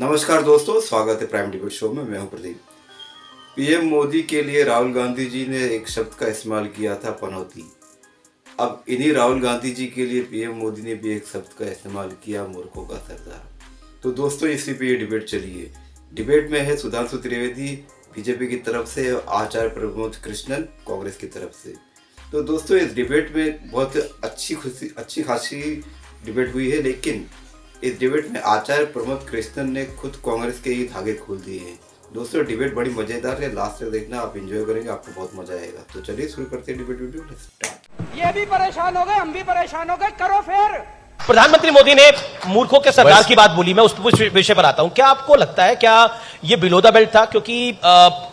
नमस्कार दोस्तों, स्वागत है प्राइम डिबेट शो में। मैं हूं प्रदीप। पीएम मोदी के लिए राहुल गांधी जी ने एक शब्द का इस्तेमाल किया था, पनौती। अब इन्हीं राहुल गांधी जी के लिए पीएम मोदी ने भी एक शब्द का इस्तेमाल किया, मूर्खों का सरदार। तो दोस्तों, इसी पे ये डिबेट चली है। डिबेट में है सुधांशु त्रिवेदी बीजेपी की तरफ से और आचार्य प्रमोद कृष्णन कांग्रेस की तरफ से। तो दोस्तों, इस डिबेट में बहुत अच्छी खासी डिबेट हुई है, लेकिन इस डिबेट में आचार्य प्रमोद कृष्णन ने खुद कांग्रेस के ही धागे खोल दिए हैं। दोस्तों, डिबेट बड़ी मजेदार है, लास्ट तक देखना, आप एंजॉय करेंगे, आपको बहुत मजा आएगा। तो चलिए शुरू करते हैं डिबेट वीडियो। Let's start. ये भी परेशान हो गए, हम भी परेशान हो गए, करो फिर। प्रधानमंत्री मोदी ने मूर्खों के सरदार की बात बोली। मैं उस विषय पर आता हूं। क्या आपको लगता है क्या ये बिलो द बेल्ट था? क्योंकि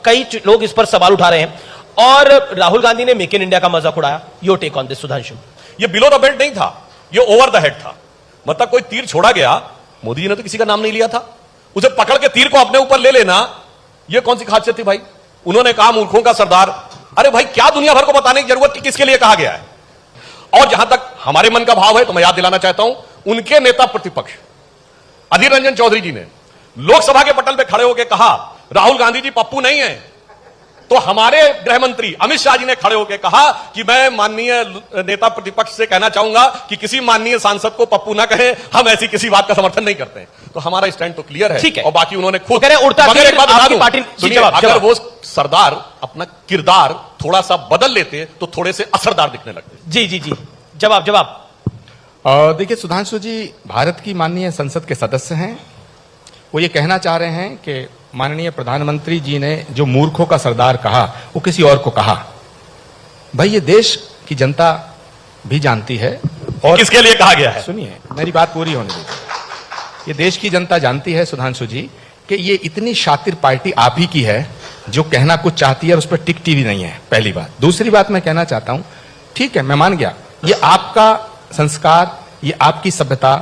कई लोग इस पर सवाल उठा रहे हैं और राहुल गांधी ने मेक इन इंडिया का मजाक उड़ाया। Your take on this Sudhanshu. ये बिलो द बेल्ट नहीं था, ये ओवर द हेड था। मतलब कोई तीर छोड़ा गया, मोदी जी ने तो किसी का नाम नहीं लिया था, उसे पकड़ के तीर को अपने ऊपर ले लेना, ये कौन सी खासियत थी भाई? उन्होंने कहा मूर्खों का सरदार। अरे भाई, क्या दुनिया भर को बताने की जरूरत कि किसके लिए कहा गया है? और जहां तक हमारे मन का भाव है तो मैं याद दिलाना चाहता हूं, उनके नेता प्रतिपक्ष अधीर रंजन चौधरी जी ने लोकसभा के पटल पे खड़े होकर कहा राहुल गांधी जी पप्पू नहीं है। तो हमारे गृह मंत्री अमित शाह जी ने खड़े होकर कहा कि मैं माननीय नेता प्रतिपक्ष से कहना चाहूंगा कि किसी माननीय सांसद को पप्पू ना कहें, हम ऐसी किसी बात का समर्थन नहीं करते हैं। तो हमारा स्टैंड तो क्लियर है। ठीक है। और बाकी उन्होंने खुद उड़ता मगर एक बात बता दूं, सुनिए, अगर वो सरदार अपना किरदार थोड़ा सा बदल लेते तो थोड़े से असरदार दिखने लगते। जी जी जी, जवाब। देखिए सुधांशु जी भारत की माननीय संसद के सदस्य हैं। वो ये कहना चाह रहे हैं कि माननीय प्रधानमंत्री जी ने जो मूर्खों का सरदार कहा वो किसी और को कहा। भाई, ये देश की जनता भी जानती है। और किसके लिए कहा गया है? सुनिए, मेरी बात पूरी होने दीजिए। ये देश की जनता जानती है सुधांशु जी कि ये इतनी शातिर पार्टी आप ही की है जो कहना कुछ चाहती है और उस पर टिकती भी नहीं है। पहली बात। दूसरी बात मैं कहना चाहता हूं, ठीक है, मैं मान गया, ये आपका संस्कार, ये आपकी सभ्यता,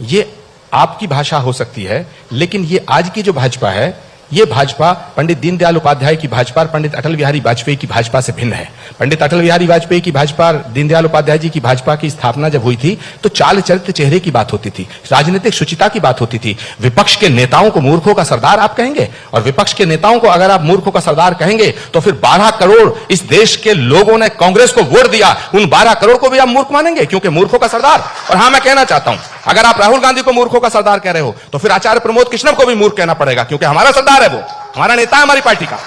ये आपकी भाषा हो सकती है, लेकिन ये आज की जो भाजपा है, ये भाजपा पंडित दीनदयाल उपाध्याय की भाजपा और पंडित अटल बिहारी वाजपेयी की भाजपा से भिन्न है। पंडित अटल बिहारी वाजपेयी की भाजपा, दीनदयाल उपाध्याय जी की भाजपा की स्थापना जब हुई थी तो चाल चरित्र चेहरे की बात होती थी, राजनीतिक शुचिता की बात होती थी। विपक्ष के नेताओं को मूर्खों का सरदार आप कहेंगे, और विपक्ष के नेताओं को अगर आप मूर्खों का सरदार कहेंगे तो फिर 12 करोड़ इस देश के लोगों ने कांग्रेस को वोट दिया, उन 12 करोड़ को भी आप मूर्ख मानेंगे क्योंकि मूर्खों का सरदार। और हां, मैं कहना चाहता हूं, अगर आप राहुल गांधी को मूर्खों का सरदार कह रहे हो तो फिर आचार्य प्रमोद कृष्णन को भी मूर्ख कहना पड़ेगा क्योंकि हमारा सरदार है, वो हमारा नेता है, हमारी पार्टी का।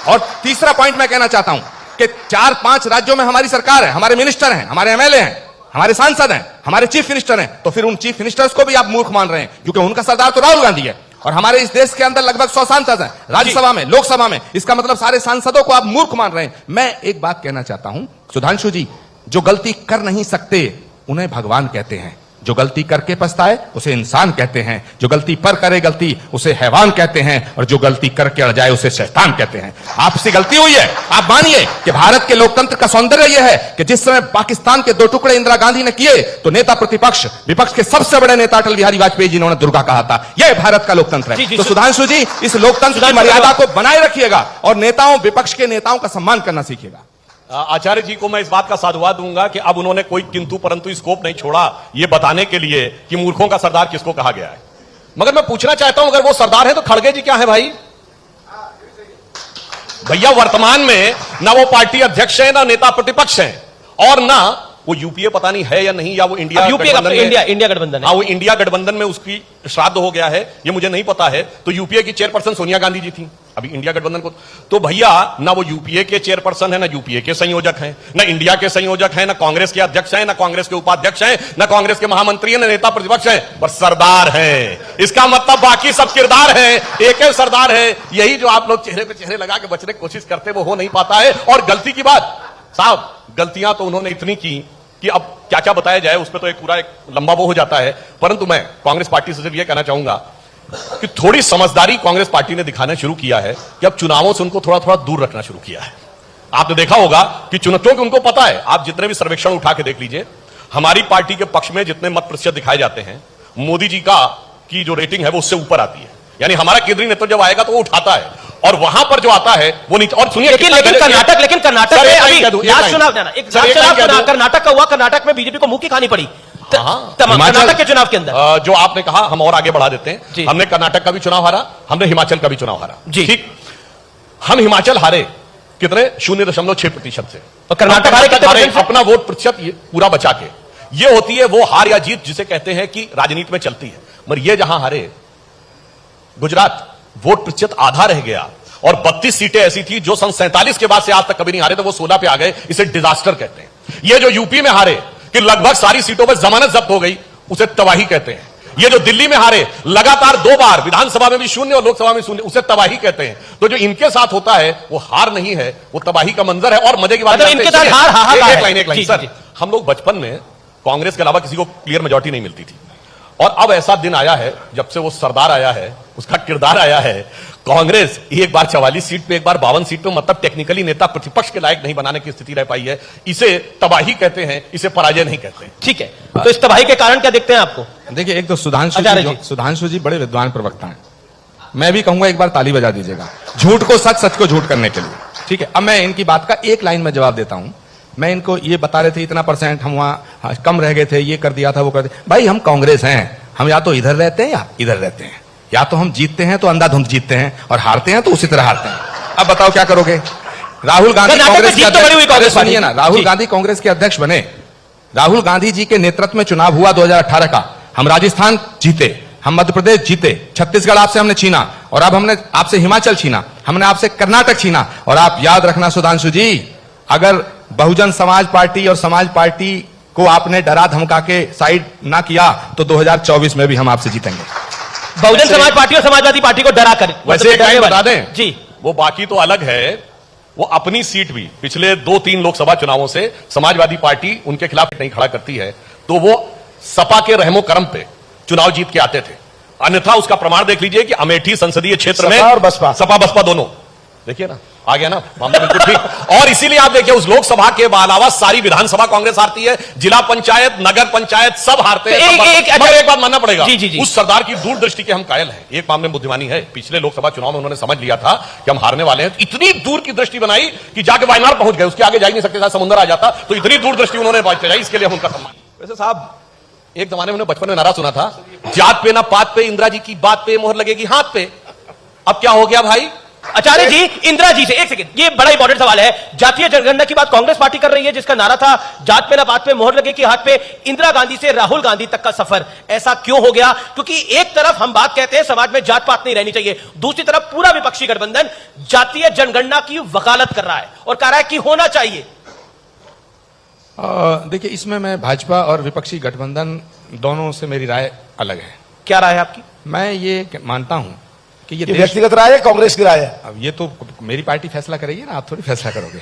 और तीसरा पॉइंट मैं कहना चाहता हूं कि 4-5 राज्यों में हमारी सरकार है, हमारे मिनिस्टर हैं, हमारे एमएलए हैं, हमारे सांसद हैं, हमारे चीफ मिनिस्टर हैं, तो फिर उन चीफ मिनिस्टर्स को भी आप मूर्ख मान रहे हैं क्योंकि उनका सरदार तो राहुल गांधी है। और हमारे इस देश के अंदर लगभग 100 सांसद हैं, राज्यसभा में, लोकसभा में, इसका मतलब सारे सांसदों को आप मूर्ख मान रहे हैं। मैं एक बात कहना चाहता हूं सुधांशु जी, जो गलती कर नहीं सकते उन्हें भगवान कहते हैं, जो गलती करके पछताए उसे इंसान कहते हैं, जो गलती पर करे गलती उसे हैवान कहते हैं, और जो गलती करके अड़ जाए उसे शैतान कहते हैं। आपसे गलती हुई है, आप मानिए कि भारत के लोकतंत्र का सौंदर्य यह है कि जिस समय पाकिस्तान के 2 टुकड़े इंदिरा गांधी ने किए तो नेता प्रतिपक्ष, विपक्ष के सबसे बड़े नेता अटल बिहारी वाजपेयी जी ने दुर्गा कहा था। यह भारत का लोकतंत्र है। तो सुधांशु जी, इस लोकतंत्र की मर्यादा को बनाए रखिएगा और नेताओं, विपक्ष के नेताओं का सम्मान करना सीखिएगा। आचार्य जी को मैं इस बात का साधुवाद दूंगा कि अब उन्होंने कोई किंतु परंतु स्कोप नहीं छोड़ा ये बताने के लिए कि मूर्खों का सरदार किसको कहा गया है। मगर मैं पूछना चाहता हूं, अगर वो सरदार है तो खड़गे जी क्या है भाई? भैया, वर्तमान में ना वो पार्टी अध्यक्ष है, ना नेता प्रतिपक्ष है, और ना वो यूपीए पता नहीं है या नहीं, या वो इंडिया गठबंधन गठबंधन। हाँ, वो इंडिया गठबंधन में उसकी श्राद्ध हो गया है, ये मुझे नहीं पता है। तो यूपीए की चेयरपर्सन सोनिया गांधी जी थी, अभी इंडिया गठबंधन को। तो भैया, ना वो यूपीए के चेयरपर्सन है, ना यूपीए के संयोजक हैं, ना इंडिया के संयोजक हैं, ना कांग्रेस के अध्यक्ष हैं, ना कांग्रेस के उपाध्यक्ष हैं, ना कांग्रेस के महामंत्री हैं, ना नेता प्रतिपक्ष हैं, पर सरदार हैं। इसका मतलब बाकी सब किरदार हैं, एक ही सरदार है। यही जो आप लोग चेहरे पे चेहरे लगा के बचने की कोशिश करते वो हो नहीं पाता है। और गलती की बात साहब, गलतियां तो उन्होंने इतनी की कि अब क्या क्या बताया जाए, उस पर तो एक पूरा एक लंबा वो हो जाता है। परंतु मैं कांग्रेस पार्टी से सिर्फ यह कहना चाहूंगा कि थोड़ी समझदारी कांग्रेस पार्टी ने दिखाना शुरू किया है कि अब चुनावों से उनको थोड़ा थोड़ा दूर रखना शुरू किया है। आपने देखा होगा कि चुनावों की उनको पता है, आप जितने भी सर्वेक्षण उठा के देख लीजिए, हमारी पार्टी के पक्ष में जितने मत प्रतिशत दिखाए जाते हैं, मोदी जी की जो रेटिंग है वो उससे ऊपर आती है। यानी हमारा केंद्रीय नेतृत्व जब आएगा तो वो उठाता है, और वहां पर जो आता है वो नीचे। और सुनिए, लेकिन कर्नाटक में कर्नाटक का हुआ, कर्नाटक में बीजेपी को मुंह की खानी पड़ी। कर्नाटक के चुनाव के अंदर जो आपने कहा हम और आगे बढ़ा देते जी। हैं। हमने कर्नाटक का भी चुनाव हारा, हमने हिमाचल का भी चुनाव हारा। जी। ठीक, हम हिमाचल हारे कितने 0.6% से, और कर्नाटक हारे कितने परसेंट से? अपना वोट प्रतिशत ये पूरा बचा के। ये होती है वो हार या जीत जिसे कहते हैं कि राजनीति में चलती है। मगर ये जहां हारे गुजरात, वोट प्रतिशत आधा रह गया और 32 सीटें ऐसी थी जो सन 47 के बाद से आज तक कभी नहीं हारे थे, वो 16 पे आ गए। इसे डिजास्टर कहते हैं। ये जो यूपी में हारे कि लगभग सारी सीटों पर जमानत जब्त हो गई, उसे तबाही कहते हैं। ये जो दिल्ली में हारे लगातार 2 बार, विधानसभा में भी 0 और लोकसभा में 0, उसे तबाही कहते हैं। तो जो इनके साथ होता है वो हार नहीं है, वो तबाही का मंजर है। और मजे की बात मतलब इनके साथ हार हाहाकार है। एक लाइन जी, सर, जी। हम लोग बचपन में कांग्रेस के अलावा किसी को क्लियर मेजॉरिटी नहीं मिलती थी, और अब ऐसा दिन आया है जब से वो सरदार आया है, उसका किरदार आया है, कांग्रेस एक बार 44 सीट पे, एक बार 52 सीट पे, मतलब टेक्निकली नेता प्रतिपक्ष के लायक नहीं बनाने की स्थिति रह पाई है। इसे तबाही कहते हैं, इसे पराजय नहीं कहते हैं। ठीक है, तो इस तबाही के कारण क्या देखते हैं आपको? देखिए, एक तो आचार्य जी। सुधांशु जी बड़े विद्वान प्रवक्ता हैं। मैं भी कहूंगा एक बार ताली बजा दीजिएगा झूठ को सच, सच को झूठ करने के लिए। ठीक है, अब मैं इनकी बात का एक लाइन में जवाब देता हूं। मैं इनको ये बता रहे थे इतना % हम वहां कम रह गए थे, ये कर दिया था, वो कर दिया। भाई हम कांग्रेस हैं, हम या तो इधर रहते हैं या इधर रहते हैं। या तो हम जीतते हैं तो अंधाधुंध जीतते हैं, और हारते हैं तो उसी तरह हारते हैं। अब बताओ क्या करोगे? राहुल गांधी कांग्रेस के अध्यक्ष, सुनिए ना, राहुल गांधी कांग्रेस के अध्यक्ष बने। राहुल गांधी जी के नेतृत्व में चुनाव हुआ 2018 का। हम राजस्थान जीते, हम मध्य प्रदेश जीते, छत्तीसगढ़ आपसे हमने छीना, और अब हमने आपसे हिमाचल छीना, हमने आपसे कर्नाटक छीना। और आप याद रखना सुधांशु जी, अगर बहुजन समाज पार्टी और समाज पार्टी को आपने डरा धमका के साइड ना किया तो 2024 में भी हम आपसे जीतेंगे। बहुजन समाज पार्टी और समाजवादी पार्टी को डरा कर वैसे एक लाइन बता दें जी, वो बाकी तो अलग है, वो अपनी सीट भी पिछले 2-3 लोकसभा चुनावों से समाजवादी पार्टी उनके खिलाफ नहीं खड़ा करती है, तो वो सपा के रहमो करम पे चुनाव जीत के आते थे। अन्यथा उसका प्रमाण देख लीजिए कि अमेठी संसदीय क्षेत्र में और बसपा, सपा बसपा दोनों, देखिए ना, आ गया ना मामला बिल्कुल ठीक। और इसीलिए आप देखिए उस लोकसभा के अलावा सारी विधानसभा कांग्रेस हारती है, जिला पंचायत, नगर पंचायत सब हारते हैं। मगर एक बात मानना पड़ेगा, उस सरदार की दूरदृष्टि के हम कायल हैं। एक मामले में बुद्धिमानी है, पिछले लोकसभा चुनाव में उन्होंने समझ लिया था कि हम हारने वाले हैं, इतनी दूर की दृष्टि बनाई कि जाके वायनाड पहुंच गए, उसके आगे जा ही नहीं सकते था, समुद्र आ जाता। तो इतनी दूरदृष्टि उन्होंने बनाई, इसके लिए हम उनका सम्मान। वैसे साहब, एक जमाने में बचपन में नारा सुना था, जात पे ना पात पे, इंदिरा जी की बात पे मोहर लगेगी हाथ पे। अब क्या हो गया भाई? आचार्य जी, इंदिरा जी से एक सेकंड, ये बड़ा इंपॉर्टेंट सवाल है। जातीय जनगणना की बात कांग्रेस पार्टी कर रही है, जिसका नारा था जात पे ना बात पे मोहर लगे कि हाथ पे। इंदिरा गांधी से राहुल गांधी तक का सफर ऐसा क्यों हो गया? क्योंकि एक तरफ हम बात कहते हैं समाज में जात पात नहीं रहनी चाहिए, दूसरी तरफ पूरा विपक्षी गठबंधन जातीय जनगणना की वकालत कर रहा है और कह रहा है कि होना चाहिए। देखिए, इसमें मैं भाजपा और विपक्षी गठबंधन दोनों से मेरी राय अलग है। क्या राय है आपकी? मैं ये मानता हूं कि ये व्यक्तिगत राय है, कांग्रेस की राय है। अब ये तो मेरी पार्टी फैसला करेगी ना, आप थोड़ी फैसला करोगे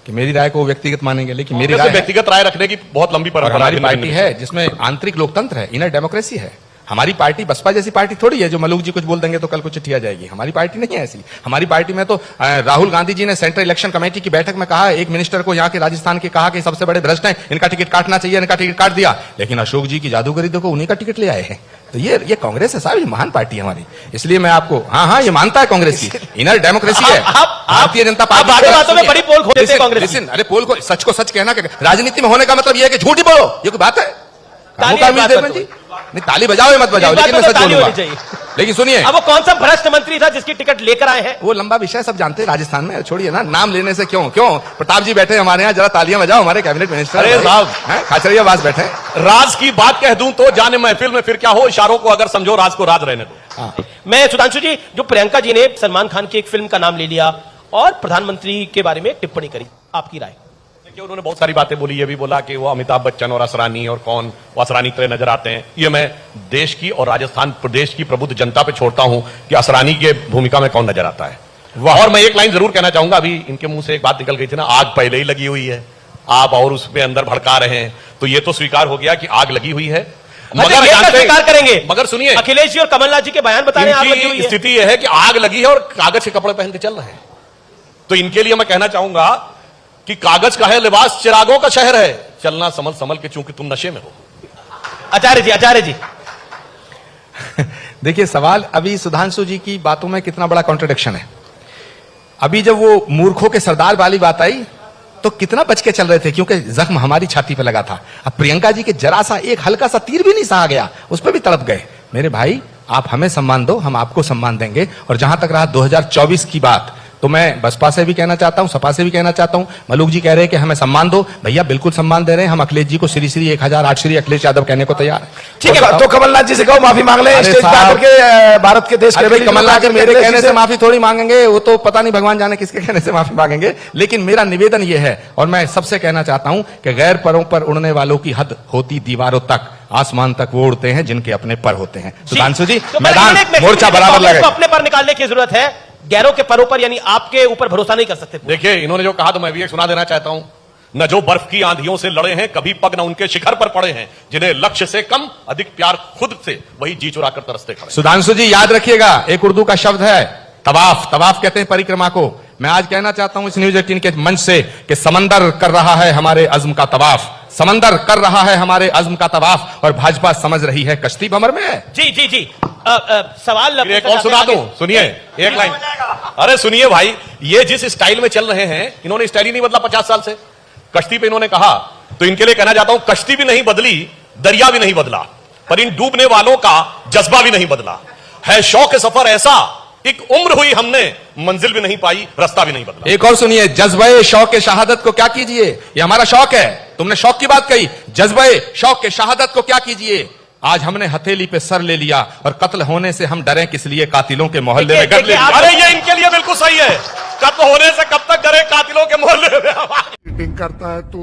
कि मेरी राय को व्यक्तिगत मानेंगे। लेकिन मेरी राय, व्यक्तिगत राय रखने की बहुत लंबी परंपरा हमारी पार्टी है जिसमें आंतरिक लोकतंत्र है, इनर डेमोक्रेसी है। हमारी पार्टी बसपा जैसी पार्टी थोड़ी है जो मलूक जी कुछ बोल देंगे तो कल को चिट्ठी आ जाएगी। हमारी पार्टी नहीं है ऐसी। हमारी पार्टी में तो राहुल गांधी जी ने सेंट्रल इलेक्शन कमेटी की बैठक में कहा, एक मिनिस्टर को यहाँ के राजस्थान के कहा कि सबसे बड़े भ्रष्ट हैं, इनका टिकट काटना चाहिए, इनका टिकट काट दिया। लेकिन अशोक जी की जादूगरी देखो, उन्हीं का टिकट ले आए हैं। तो ये कांग्रेस है साहब, ये महान पार्टी है हमारी। इसलिए मैं आपको, हाँ, ये मानता है कांग्रेस की इनर डेमोक्रेसी है। भारतीय जनता पार्टी बातों में बड़ी पोल खोलते हैं कांग्रेस। अरे पोल को सच कहना, राजनीति में होने का मतलब यह है कि झूठ ही बोलो, ये कोई बात है? नहीं, ताली बजाओ या मत बजाओ, लेकिन मैं सच बोलूंगा। लेकिन सुनिए, अब वो कौन सा भ्रष्ट मंत्री था जिसकी टिकट लेकर आए हैं? वो लंबा विषय सब जानते हैं राजस्थान में, छोड़िए ना, नाम लेने से क्यों प्रताप जी बैठे हमारे यहाँ, जरा तालियां बजाओ, हमारे कैबिनेट मिनिस्टर। अरे साहब, खाचरियावास बैठे। राज की बात कह दूं तो जाने महफिल में फिर क्या हो, इशारों को अगर समझो, राज को राज रहने दो। मैं सुधांशु जी, जो प्रियंका जी ने सलमान खान की एक फिल्म का नाम ले लिया और प्रधानमंत्री के बारे में टिप्पणी करी, आपकी राय? उन्होंने बहुत सारी बातें बोली, ये भी बोला कि वो अमिताभ बच्चन और असरानी और कौन वो असरानी तरह नजर आते हैं। ये मैं देश की और राजस्थान प्रदेश की प्रबुद्ध जनता पे छोड़ता हूं कि असरानी के भूमिका में कौन नजर आता है। और मैं एक लाइन जरूर कहना चाहूंगा, अभी इनके मुंह से एक बात निकल गई थी ना, आग पहले ही लगी हुई है, आप और उसमें अंदर भड़का रहे हैं, तो ये तो स्वीकार हो गया कि आग लगी हुई है। मगर स्वीकार करेंगे, मगर सुनिए, अखिलेश जी और कमलनाथ जी के बयान बता रहे हैं आग लगी हुई है। स्थिति यह है कि आग लगी है और कागज के कपड़े पहन के चल रहे हैं। तो इनके लिए मैं कहना चाहूंगा कि कागज का है लिबास, चिरागों का शहर है, चलना संभल संभल के, चूंकि तुम नशे में हो। आचार्य जी देखिए, सवाल अभी सुधांशु जी की बातों में कितना बड़ा कॉन्ट्रडिक्शन है। अभी जब वो मूर्खों के सरदार वाली बात आई तो कितना बच के चल रहे थे, क्योंकि जख्म हमारी छाती पे लगा था। अब प्रियंका जी के जरा सा एक हल्का सा तीर भी नहीं सहा गया, उस पर भी तड़प गए। मेरे भाई, आप हमें सम्मान दो, हम आपको सम्मान देंगे। और जहां तक रहा 2024 की बात, तो मैं बसपा से भी कहना चाहता हूं, सपा से भी कहना चाहता हूं। मलूक जी कह रहे हैं कि हमें सम्मान दो, भैया बिल्कुल सम्मान दे रहे हैं हम। अखिलेश जी को श्री श्री 1008 श्री अखिलेश यादव कहने को तैयार है। ठीक है, तो कमलनाथ जी से कहो माफी मांग ले, अरे स्टेज पे साहब, आकर के भारत के देश अरे भाई, कमलनाथ जी मेरे कहने से माफी माफी थोड़ी मांगेंगे, वो तो पता नहीं भगवान जाने किसके कहने से माफी मांगेंगे। लेकिन मेरा निवेदन ये है, और मैं सबसे कहना चाहता हूं कि गैर परों पर उड़ने वालों की हद होती दीवारों तक, आसमान तक वो उड़ते हैं जिनके अपने पर होते हैं। सुधांशु जी, तो मैदान मोर्चा बराबर कांग्रेस लगे। को अपने पर निकालने की जरूरत है, गैरों के परों पर, यानी आपके ऊपर भरोसा नहीं कर सकते। देखिए, इन्होंने जो कहा तो मैं भी एक सुना देना चाहता हूं। न जो बर्फ की आंधियों से लड़े हैं, कभी पग न उनके शिखर पर पड़े हैं, जिन्हें लक्ष्य से कम अधिक प्यार खुद से, वही जी चुरा कर तरसते खड़े। सुधांशु जी याद रखिएगा, एक उर्दू का शब्द है तवाफ, तवाफ कहते हैं परिक्रमा को। मैं आज कहना चाहता हूं इस न्यूज 18 के मंच से कि समंदर कर रहा है हमारे अज़्म का तवाफ, समंदर कर रहा है हमारे अज़्म का तवाफ, और भाजपा समझ रही है कश्ती भंवर में है। जी जी जी, सवाल फिर एक और सुना दूं, सुनिए एक लाइन। अरे सुनिए भाई, ये जिस स्टाइल में चल रहे हैं, इन्होंने स्टाइल ही नहीं बदला 50 साल से। कश्ती पे इन्होंने कहा, तो इनके लिए कहना चाहता हूं, कश्ती भी नहीं बदली, दरिया भी नहीं बदला, पर इन डूबने वालों का जज्बा भी नहीं बदला है। शौक सफर ऐसा, एक उम्र हुई हमने, मंजिल भी नहीं पाई, रास्ता भी नहीं बदला। एक और सुनिए, जज्बे शौक के शहादत को क्या कीजिए, ये हमारा शौक है। तुमने शौक की बात कही, जज्बे शौक के शहादत को क्या कीजिए। आज हमने हथेली पे सर ले लिया, और कत्ल होने से हम डरे किस लिए, कातिलों के मोहल्ले में गड़ ले लिया। अरे ये इनके लिए बिल्कुल सही है, कत्ल होने से कब तक डरे, कातिलों के मोहल्ले में। मीटिंग करता है तू।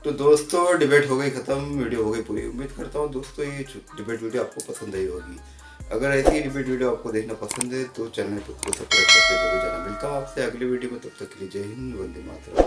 तो दोस्तों, डिबेट हो गई खत्म, वीडियो हो गई पूरी। उम्मीद करता हूँ दोस्तों ये डिबेट वीडियो आपको पसंद आई होगी। अगर ऐसी डिबेट वीडियो आपको देखना पसंद है तो चैनल को सब्सक्राइब करके जरूर जाना। मिलता हूँ आपसे अगली वीडियो में, तब तक के लिए जय हिंद, वंदे मातरम।